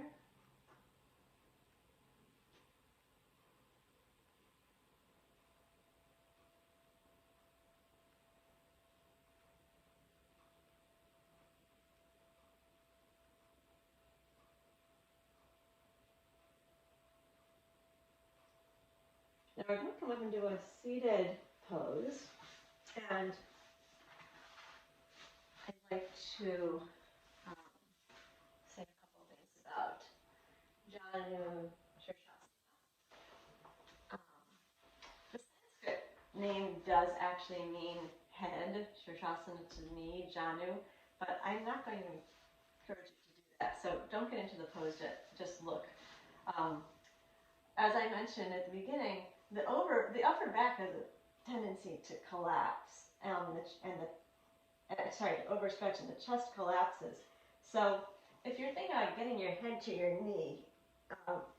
Now we're going to come up and do a seated pose. And I'd like to say a couple things about Janu Shirshasana. The Sanskrit name does actually mean head, Shirshasana to me, Janu, but I'm not going to encourage you to do that. So don't get into the pose yet, just look. As I mentioned at the beginning, the upper back has a tendency to collapse, the overstretch and the chest collapses. So if you're thinking about getting your head to your knee,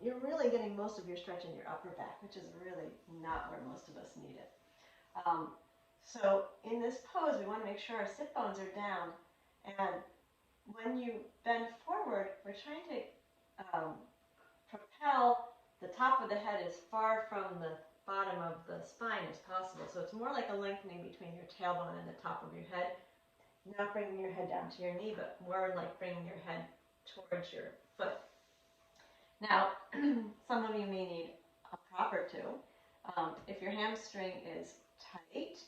you're really getting most of your stretch in your upper back, which is really not where most of us need it. So in this pose, we want to make sure our sit bones are down, and when you bend forward, we're trying to propel the top of the head as far from the bottom of the spine as possible. So it's more like a lengthening between your tailbone and the top of your head. Not bringing your head down to your knee, but more like bringing your head towards your foot. Now, some of you may need a prop or two. If your hamstring is tight.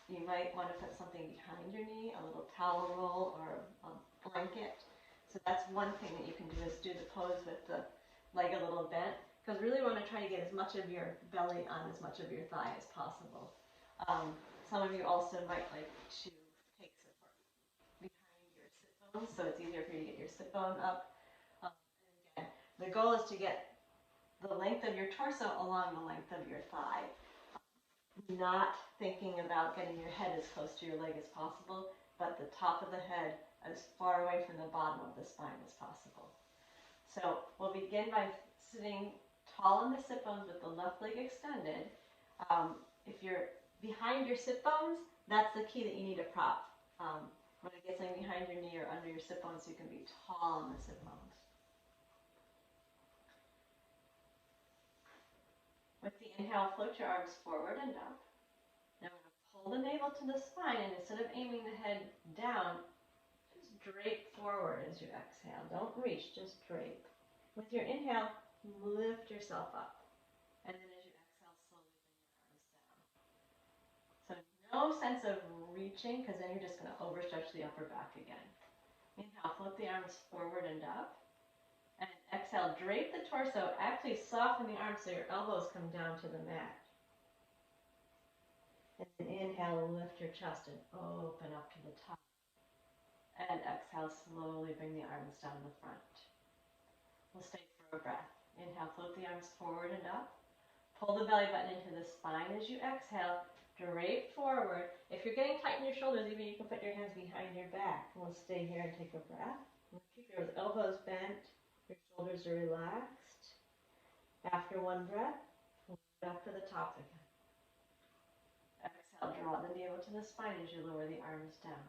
You might want to put something behind your knee, a little towel roll or a blanket. So that's one thing that you can do, is do the pose with the leg a little bent, because really want to try to get as much of your belly on as much of your thigh as possible. Some of you also might like to take support behind your sit bones, so it's easier for you to get your sit bone up. And again, the goal is to get the length of your torso along the length of your thigh. Not thinking about getting your head as close to your leg as possible, but the top of the head as far away from the bottom of the spine as possible. So we'll begin by sitting tall on the sit bones with the left leg extended. If you're behind your sit bones, that's the key that you need to prop. When it gets something behind your knee or under your sit bones, you can be tall on the sit bones. With the inhale, float your arms forward and up. Now I'm going to pull the navel to the spine, and instead of aiming the head down, just drape forward as you exhale. Don't reach, just drape. With your inhale, lift yourself up. And then as you exhale, slowly bring your arms down. So no sense of reaching, because then you're just going to overstretch the upper back again. Inhale, float the arms forward and up. And exhale, drape the torso. Actually soften the arms so your elbows come down to the mat. And then inhale, lift your chest and open up to the top. And exhale, slowly bring the arms down the front. We'll stay for a breath. Inhale, float the arms forward and up. Pull the belly button into the spine as you exhale. Drape forward. If you're getting tight in your shoulders, even you can put your hands behind your back. We'll stay here and take a breath. Keep your elbows bent. Your shoulders are relaxed. After one breath, pull it up to the top again. Exhale, draw the navel to the spine as you lower the arms down.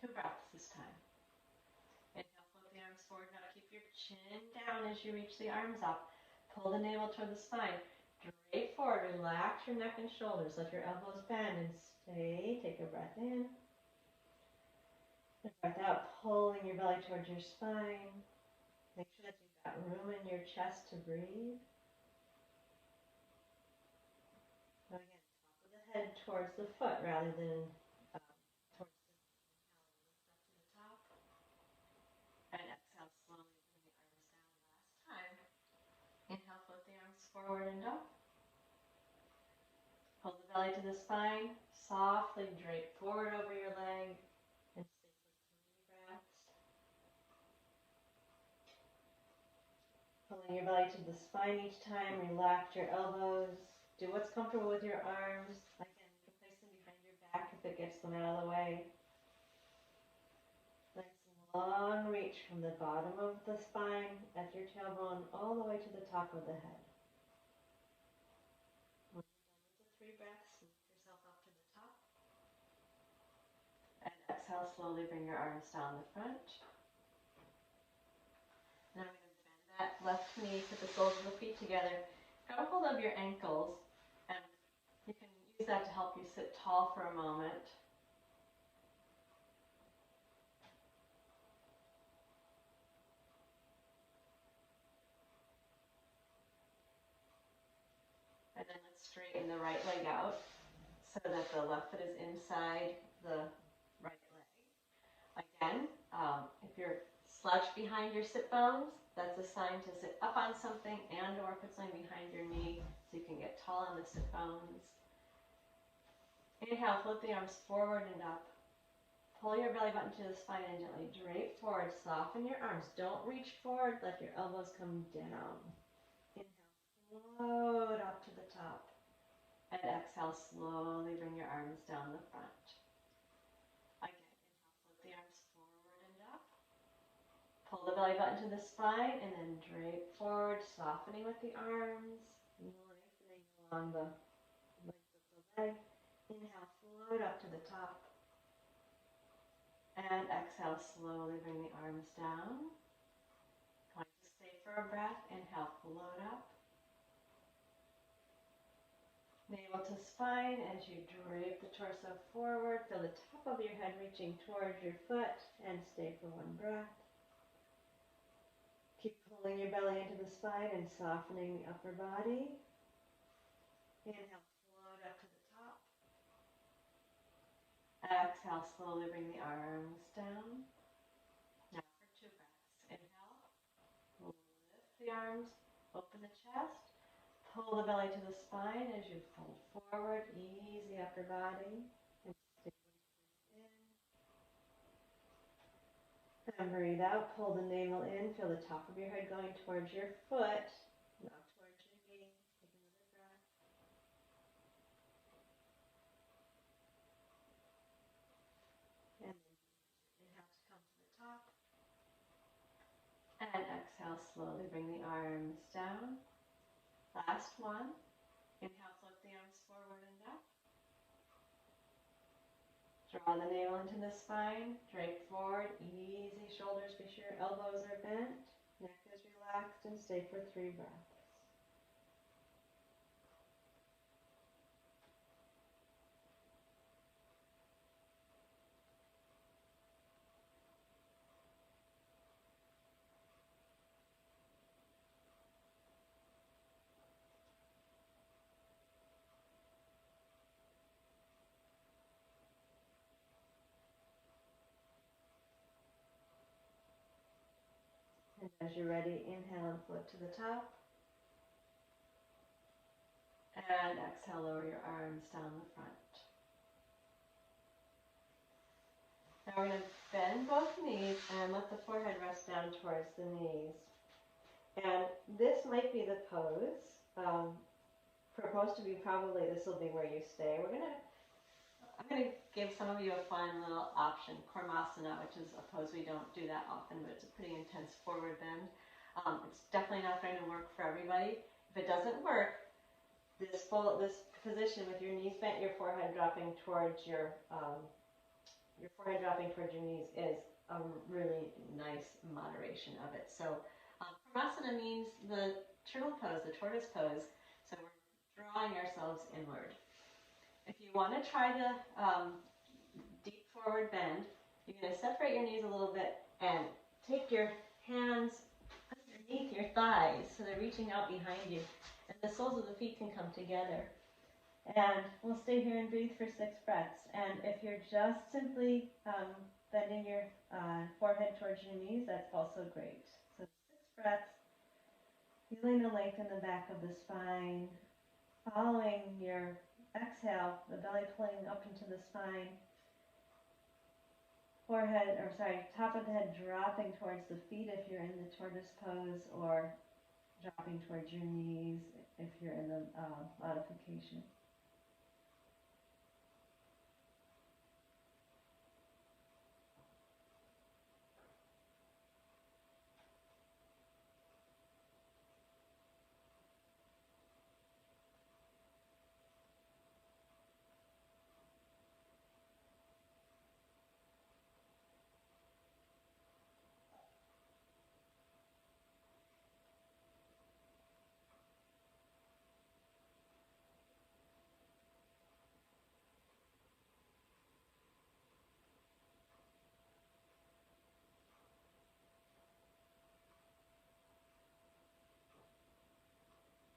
2 breaths this time. Inhale, float the arms forward. Now keep your chin down as you reach the arms up. Pull the navel toward the spine. Drape forward. Relax your neck and shoulders. Let your elbows bend and stay. Take a breath in. A breath out, pulling your belly towards your spine. Make sure that you've got room in your chest to breathe. Now again, top of the head towards the foot rather than towards the inhale, lift up to the top. And exhale, slowly bring the arms down last time. Inhale, float the arms forward and up. Pull the belly to the spine. Softly drape forward over your leg. And stay for 3 breaths. Pulling your belly to the spine each time. Relax your elbows. Do what's comfortable with your arms. Again, you can place them behind your back if it gets them out of the way. Nice long reach from the bottom of the spine at your tailbone all the way to the top of the head. When you're done with the 3 breaths, lift yourself up to the top. And exhale, slowly bring your arms down the front. Now I'm going to bend that left knee, put the soles of the feet together. Grab a hold of your ankles, and you can use that to help you sit tall for a moment. And then let's straighten the right leg out so that the left foot is inside the right leg. Again, if you're slouched behind your sit bones, that's a sign to sit up on something and or put something behind your knee so you can get tall on the sit bones. Inhale, float the arms forward and up. Pull your belly button to the spine and gently drape forward. Soften your arms. Don't reach forward. Let your elbows come down. Inhale, float up to the top. And exhale, slowly bring your arms down the front. Again, inhale, float the arms forward and up. Pull the belly button to the spine and then drape forward, softening with the arms, lengthening along the length of the leg. Inhale, float up to the top. And exhale, slowly bring the arms down. Going to stay for a breath. Inhale, float up. Navel to spine as you drape the torso forward. Feel the top of your head reaching towards your foot and stay for 1 breath. Keep pulling your belly into the spine and softening the upper body. Inhale, float up to the exhale, slowly bring the arms down. Now for 2 breaths. Inhale, lift the arms, open the chest, pull the belly to the spine as you fold forward, ease the upper body, and stay in. And breathe out, pull the navel in, feel the top of your head going towards your foot, not towards your knee. Take another breath. And then inhale to come to the top. And exhale, slowly bring the arms down. Last one. Inhale, float the arms forward and up. Draw the navel into the spine, drape forward, easy shoulders, be sure your elbows are bent, neck is relaxed, and stay for 3 breaths. And as you're ready, inhale and float to the top. And exhale, lower your arms down the front. Now we're going to bend both knees and let the forehead rest down towards the knees. And this might be the pose. Proposed to be probably this will be where you stay. I'm going to give some of you a fun little option, Karmasana, which is a pose we don't do that often, but it's a pretty intense forward bend. It's definitely not going to work for everybody. If it doesn't work, this position with your knees bent, your forehead dropping towards your knees is a really nice moderation of it. So Karmasana means the turtle pose, the tortoise pose. So we're drawing ourselves inward. If you want to try the deep forward bend, you're going to separate your knees a little bit and take your hands underneath your thighs so they're reaching out behind you. And the soles of the feet can come together. And we'll stay here and breathe for 6 breaths. And if you're just simply bending your forehead towards your knees, that's also great. So 6 breaths, feeling the length in the back of the spine, following your exhale, the belly pulling up into the spine, top of the head dropping towards the feet if you're in the tortoise pose, or dropping towards your knees if you're in the modification.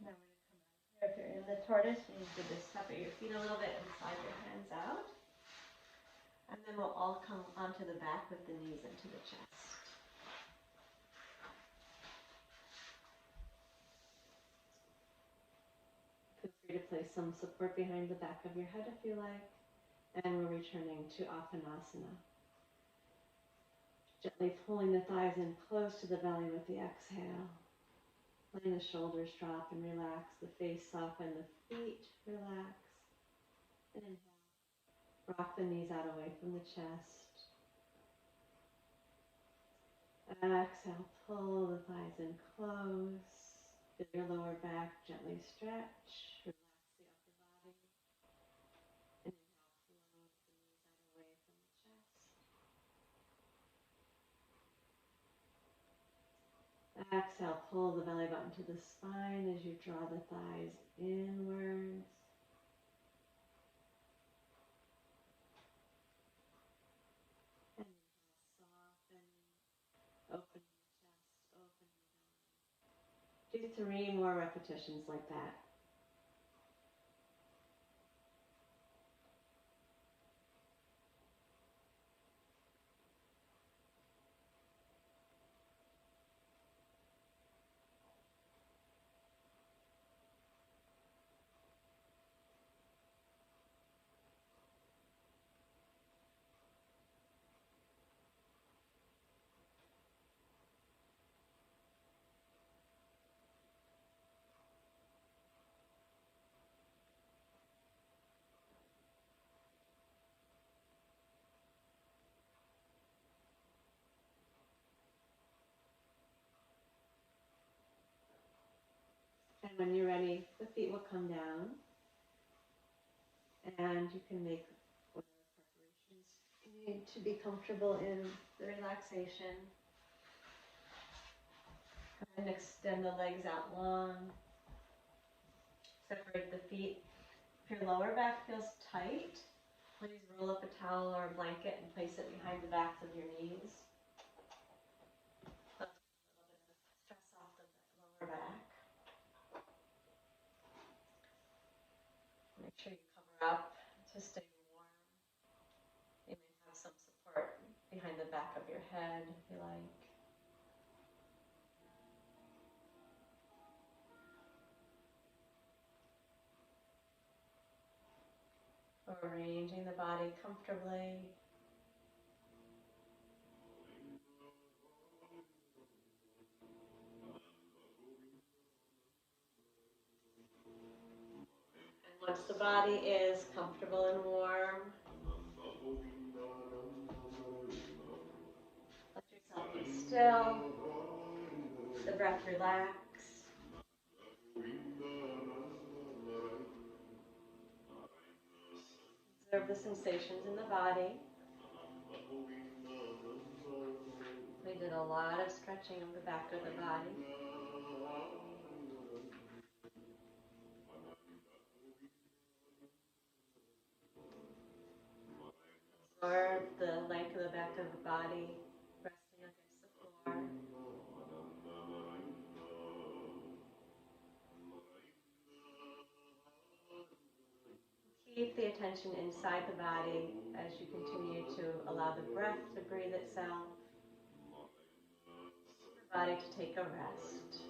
Now we're going to come out here. If you're in the tortoise, you need to just separate your feet a little bit and slide your hands out. And then we'll all come onto the back with the knees into the chest. Feel free to place some support behind the back of your head if you like. And we're returning to Appanasana. Gently pulling the thighs in close to the belly with the exhale. Letting the shoulders drop and relax, the face soften, the feet relax. And inhale. Rock the knees out away from the chest. Exhale, pull the thighs in close. Feel your lower back gently stretch. Relax the upper body. And inhale, float the knees out away from the chest. Exhale, pull the belly button to the spine as you draw the thighs inwards. And inhale, soften, open the chest, open the belly. Do 3 more repetitions like that. And when you're ready, the feet will come down, and you can make whatever preparations you need to be comfortable in the relaxation. And extend the legs out long. Separate the feet. If your lower back feels tight, please roll up a towel or a blanket and place it behind the backs of your knees. Let a little bit of stress off the lower back. Make sure you cover up to stay warm. You may have some support behind the back of your head if you like. Arranging the body comfortably. And once the body is comfortable and warm, let yourself be still. The breath relax. Observe the sensations in the body. We did a lot of stretching of the back of the body. Absorb the length of the back of the body, resting against the floor. Keep the attention inside the body as you continue to allow the breath to breathe itself, the body to take a rest.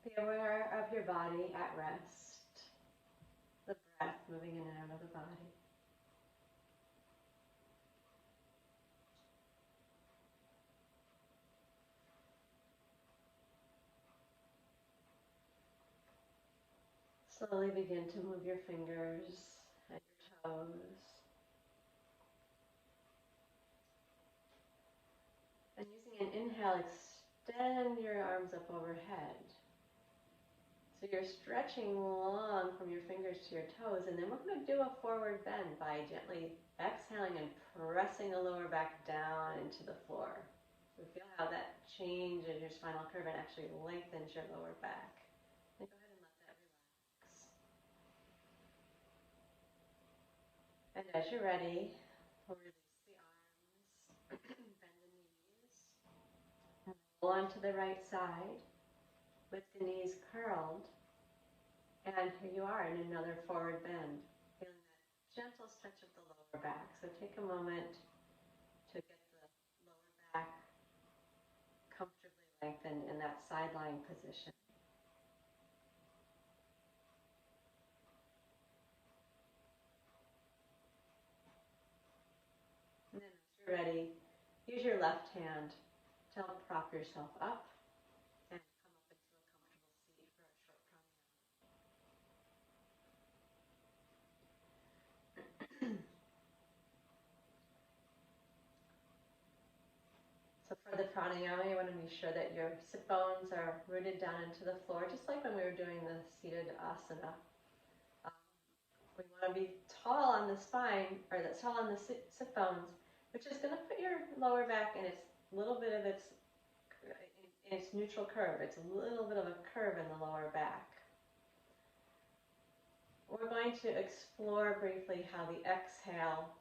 Be aware of your body at rest, the breath moving in and out of the body. Slowly begin to move your fingers and your toes. And using an inhale, extend your arms up overhead. So you're stretching long from your fingers to your toes, and then we're going to do a forward bend by gently exhaling and pressing the lower back down into the floor. So feel how that changes your spinal curve and actually lengthens your lower back. And go ahead and let that relax. And as you're ready, we'll release the arms, bend the knees, and roll onto the right side with the knees curled. And here you are in another forward bend, feeling that gentle stretch of the lower back. So take a moment to get the lower back comfortably lengthened in that side lying position. And then as you're ready, use your left hand to help prop yourself up and come up into a comfortable seat for a short pranayama. So for the pranayama, you want to be sure that your sit bones are rooted down into the floor, just like when we were doing the seated asana. We want to be tall on the spine, or that's tall on the sit bones, which is going to put your lower back in its little bit of its neutral curve. It's a little bit of a curve in the lower back. We're going to explore briefly how the exhale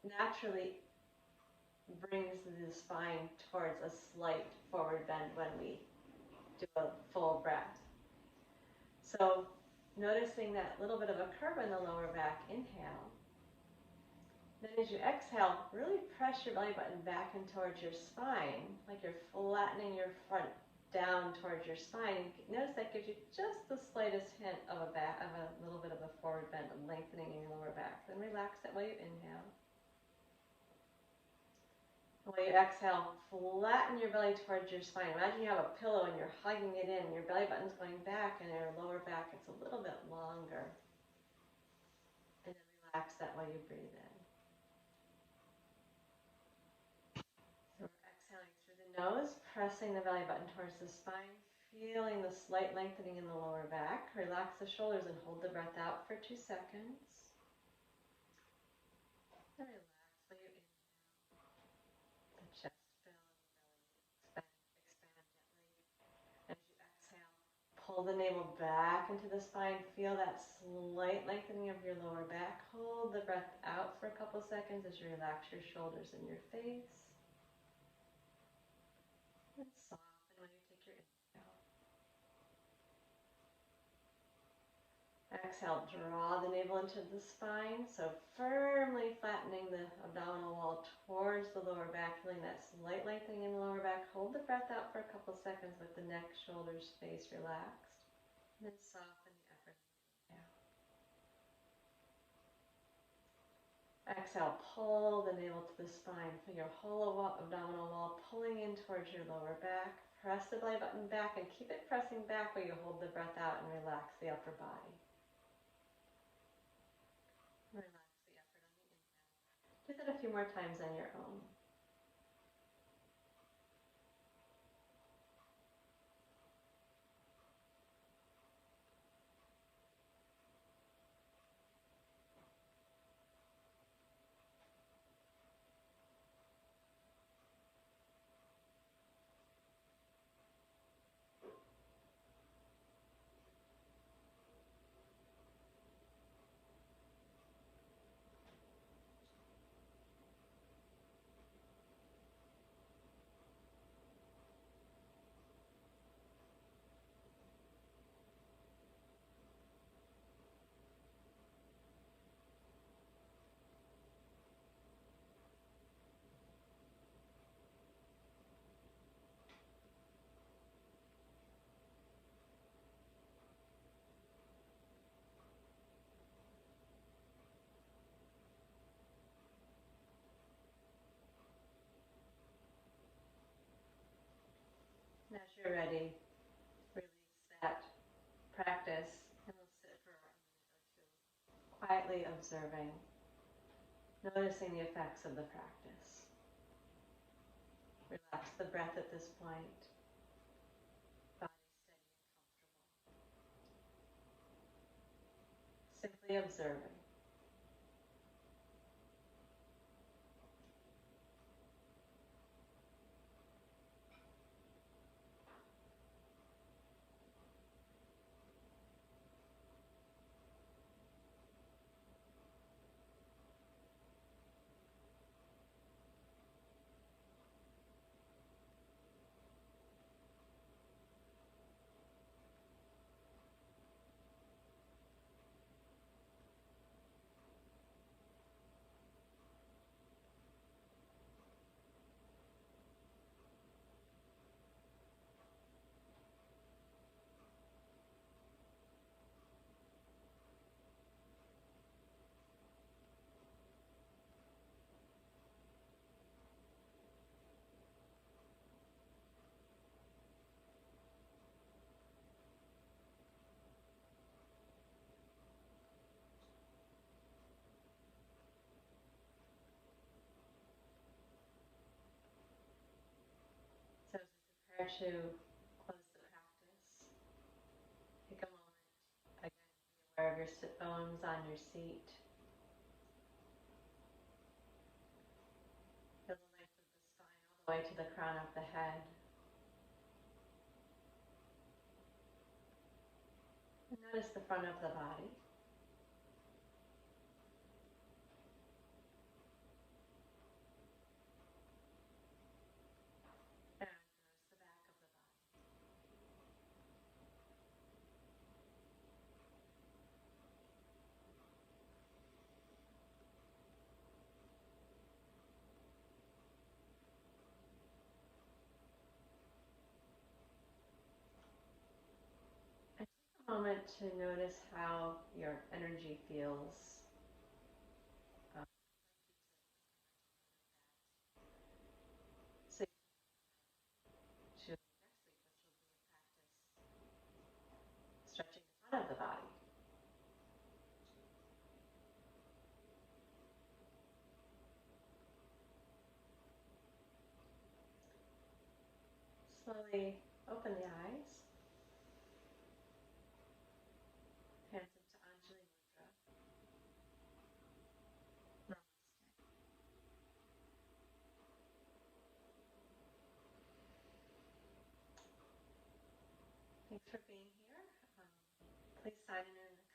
naturally brings the spine towards a slight forward bend when we do a full breath. So noticing that little bit of a curve in the lower back, inhale. Then as you exhale, really press your belly button back and towards your spine, like you're flattening your front down towards your spine. Notice that gives you just the slightest hint of a little bit of a forward bend, a lengthening in your lower back. Then relax that while you inhale. And while you exhale, flatten your belly towards your spine. Imagine you have a pillow and you're hugging it in. Your belly button's going back and your lower back gets a little bit longer. And then relax that while you breathe in. So we're exhaling through the nose, pressing the belly button towards the spine, feeling the slight lengthening in the lower back. Relax the shoulders and hold the breath out for 2 seconds. And relax while you inhale. The chest fill and the belly expand gently. As you exhale, pull the navel back into the spine. Feel that slight lengthening of your lower back. Hold the breath out for a couple seconds as you relax your shoulders and your face. And soften when you take your inhale. Exhale, draw the navel into the spine, so firmly flattening the abdominal wall towards the lower back, feeling that slight lengthening in the lower back. Hold the breath out for a couple seconds with the neck, shoulders, face relaxed. And then soften the effort. Exhale, pull the navel to the spine. Feel your hollow abdominal wall pulling in towards your lower back. Press the belly button back and keep it pressing back while you hold the breath out and relax the upper body. Relax the effort on the inhale. Do that a few more times on your own. you're ready, release that practice and we'll sit for a minute or two, quietly observing, noticing the effects of the practice. Relax the breath at this point, body steady and comfortable. Simply observing. So as we prepare to close the practice, take a moment, again, be aware of your sit bones on your seat. Feel the length of the spine all the way to the crown of the head. And notice the front of the body. And notice the back of the body. And take a moment to notice how your energy feels. So to next week, which will be a practice stretching the front of the body. Slowly open the eyes. Hands into Anjali Mudra. Namaste. Thanks for being here. Please sign in